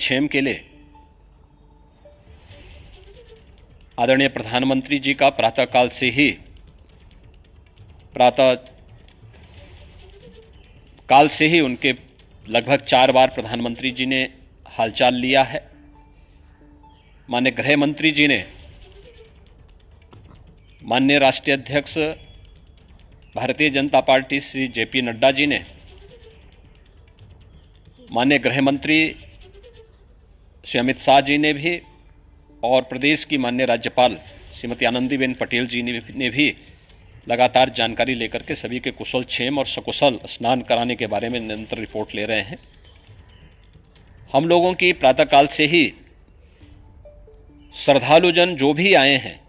क्षेम के लिए आदरणीय प्रधानमंत्री जी का प्रातःकाल से ही उनके लगभग 4 बार प्रधानमंत्री जी ने हालचाल लिया है। माननीय गृह मंत्री जी ने, माननीय राष्ट्रीय अध्यक्ष भारतीय जनता पार्टी श्री जेपी नड्डा जी ने, माननीय गृह मंत्री श्री अमित शाह जी ने भी, और प्रदेश की माननीय राज्यपाल श्रीमती आनंदीबेन पटेल जी ने भी लगातार जानकारी लेकर के सभी के कुशल क्षेम और सकुशल स्नान कराने के बारे में निरंतर रिपोर्ट ले रहे हैं। हम लोगों की प्रातःकाल से ही श्रद्धालुजन जो भी आए हैं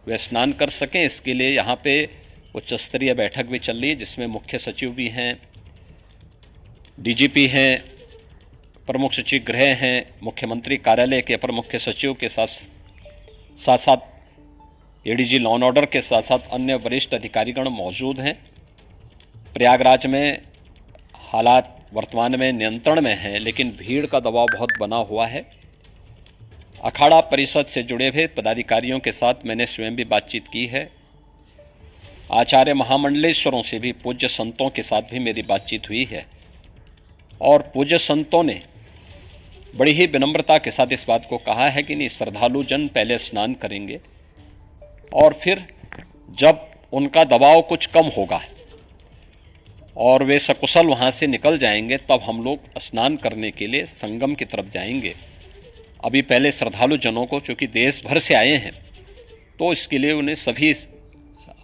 वे स्नान कर सकें, इसके लिए यहाँ पे उच्च स्तरीय बैठक भी चल रही है, जिसमें मुख्य सचिव भी हैं, डीजीपी हैं, प्रमुख सचिव गृह हैं, मुख्यमंत्री कार्यालय के अपर मुख्य सचिव के साथ साथ एडीजी लॉ एंड ऑर्डर के साथ साथ अन्य वरिष्ठ अधिकारीगण मौजूद हैं। प्रयागराज में हालात वर्तमान में नियंत्रण में हैं, लेकिन भीड़ का दबाव बहुत बना हुआ है। अखाड़ा परिषद से जुड़े हुए पदाधिकारियों के साथ मैंने स्वयं भी बातचीत की है। आचार्य महामंडलेश्वरों से भी, पूज्य संतों के साथ भी मेरी बातचीत हुई है, और पूज्य संतों ने बड़ी ही विनम्रता के साथ इस बात को कहा है कि नहीं, श्रद्धालु जन पहले स्नान करेंगे और फिर जब उनका दबाव कुछ कम होगा और वे सकुशल वहाँ से निकल जाएंगे, तब हम लोग स्नान करने के लिए संगम की तरफ जाएंगे। अभी पहले श्रद्धालु जनों को, चूँकि देश भर से आए हैं, तो इसके लिए उन्हें सभी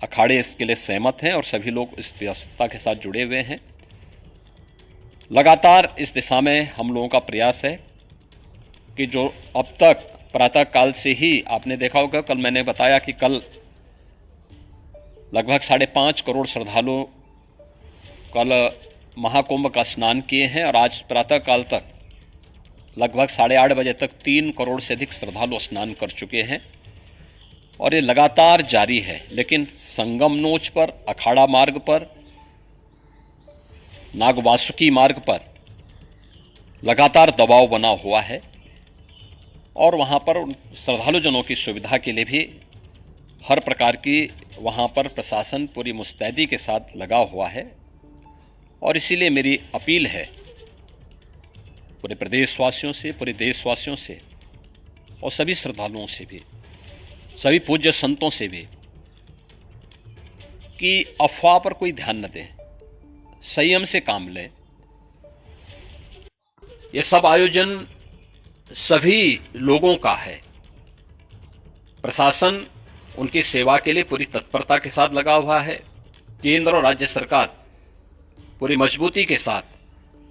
अखाड़े इसके लिए सहमत हैं और सभी लोग इस व्यवस्था के साथ जुड़े हुए हैं। लगातार इस दिशा में हम लोगों का प्रयास है कि जो अब तक प्रातःकाल से ही आपने देखा होगा, कल मैंने बताया कि कल लगभग 5.5 करोड़ श्रद्धालु कल महाकुंभ का स्नान किए हैं, और आज प्रातःकाल तक लगभग 8:30 बजे तक 3 करोड़ से अधिक श्रद्धालु स्नान कर चुके हैं, और ये लगातार जारी है। लेकिन संगम नोच पर, अखाड़ा मार्ग पर, नागवासुकी मार्ग पर लगातार दबाव बना हुआ है, और वहाँ पर श्रद्धालु जनों की सुविधा के लिए भी हर प्रकार की वहाँ पर प्रशासन पूरी मुस्तैदी के साथ लगा हुआ है। और इसीलिए मेरी अपील है पूरे प्रदेशवासियों से, पूरे देशवासियों से, और सभी श्रद्धालुओं से भी, सभी पूज्य संतों से भी, कि अफवाह पर कोई ध्यान न दें, संयम से काम लें। ये सब आयोजन सभी लोगों का है। प्रशासन उनकी सेवा के लिए पूरी तत्परता के साथ लगा हुआ है। केंद्र और राज्य सरकार पूरी मजबूती के साथ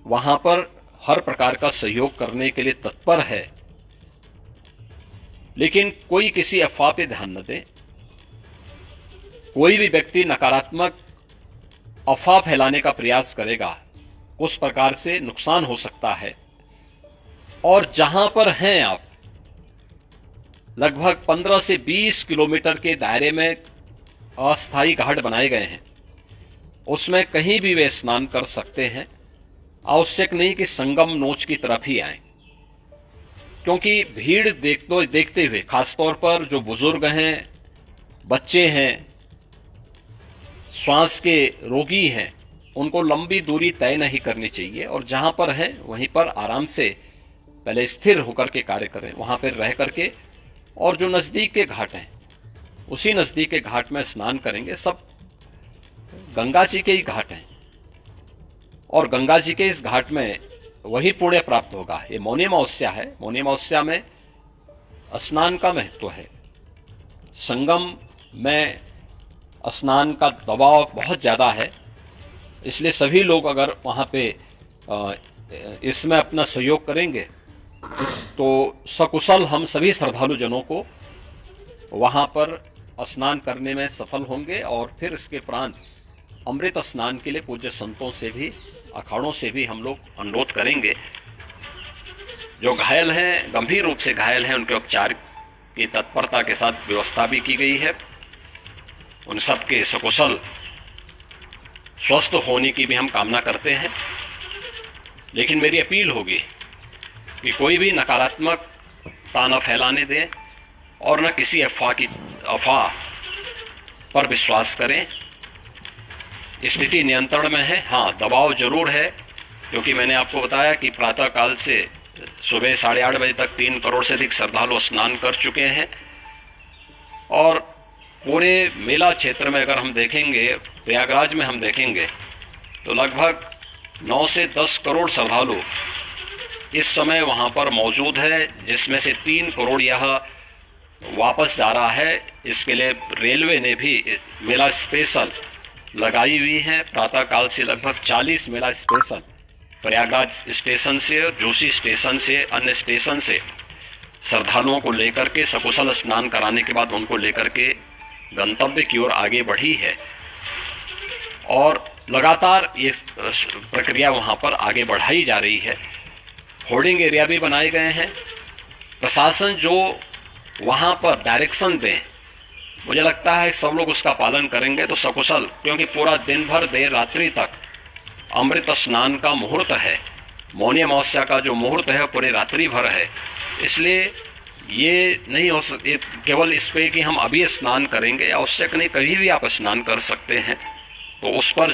वहां पर हर प्रकार का सहयोग करने के लिए तत्पर है। लेकिन कोई किसी अफवाह पे ध्यान न दे। कोई भी व्यक्ति नकारात्मक अफवाह फैलाने का प्रयास करेगा, उस प्रकार से नुकसान हो सकता है। और जहां पर हैं आप, लगभग 15 से 20 किलोमीटर के दायरे में अस्थायी घाट बनाए गए हैं, उसमें कहीं भी वे स्नान कर सकते हैं। आवश्यक नहीं कि संगम नोच की तरफ ही आएं, क्योंकि भीड़ देखते हुए, खासतौर पर जो बुजुर्ग हैं, बच्चे हैं, श्वास के रोगी हैं, उनको लंबी दूरी तय नहीं करनी चाहिए, और जहां पर हैं वहीं पर आराम से पहले स्थिर होकर के कार्य करें, वहां पर रह करके, और जो नजदीक के घाट हैं उसी नजदीक के घाट में स्नान करेंगे। सब गंगा जी के ही घाट हैं, और गंगा जी के इस घाट में वही पुण्य प्राप्त होगा। ये मौनी अमावस्या है, मौनी अमावस्या में स्नान का महत्व है। संगम में स्नान का दबाव बहुत ज़्यादा है, इसलिए सभी लोग अगर वहाँ पे इसमें अपना सहयोग करेंगे तो सकुशल हम सभी श्रद्धालु जनों को वहाँ पर स्नान करने में सफल होंगे। और फिर इसके उपरांत अमृत स्नान के लिए पूज्य संतों से भी, अखाड़ों से भी हम लोग अनुरोध करेंगे। जो घायल हैं, गंभीर रूप से घायल हैं, उनके उपचार की तत्परता के साथ व्यवस्था भी की गई है। उन सबके सकुशल स्वस्थ होने की भी हम कामना करते हैं। लेकिन मेरी अपील होगी कि कोई भी नकारात्मक ताना फैलाने दें और न किसी अफवाह पर विश्वास करें। स्थिति नियंत्रण में है। हाँ, दबाव जरूर है, क्योंकि मैंने आपको बताया कि प्रातःकाल से सुबह 8:30 बजे तक 3 करोड़ से अधिक श्रद्धालु स्नान कर चुके हैं। और पूरे मेला क्षेत्र में अगर हम देखेंगे, प्रयागराज में हम देखेंगे तो लगभग 9 से 10 करोड़ श्रद्धालु इस समय वहां पर मौजूद है, जिसमें से 3 करोड़ यह वापस जा रहा है। इसके लिए रेलवे ने भी मेला स्पेशल लगाई हुई है। प्रातःकाल से लगभग 40 मेला स्पेशल प्रयागराज स्टेशन से, जोशी स्टेशन से, अन्य स्टेशन से श्रद्धालुओं को लेकर के सकुशल स्नान कराने के बाद उनको लेकर के गंतव्य की ओर आगे बढ़ी है। और लगातार ये प्रक्रिया वहां पर आगे बढ़ाई जा रही है। होर्डिंग एरिया भी बनाए गए हैं। प्रशासन जो वहां पर डायरेक्शन दें, मुझे लगता है सब लोग उसका पालन करेंगे तो सकुशल, क्योंकि पूरा दिन भर देर रात्रि तक अमृत स्नान का मुहूर्त है। मौनी अमावस्या का जो मुहूर्त है पूरे रात्रि भर है। इसलिए ये नहीं हो सकते केवल इस पे कि हम अभी स्नान करेंगे, आवश्यक नहीं, कभी भी आप स्नान कर सकते हैं। तो उस पर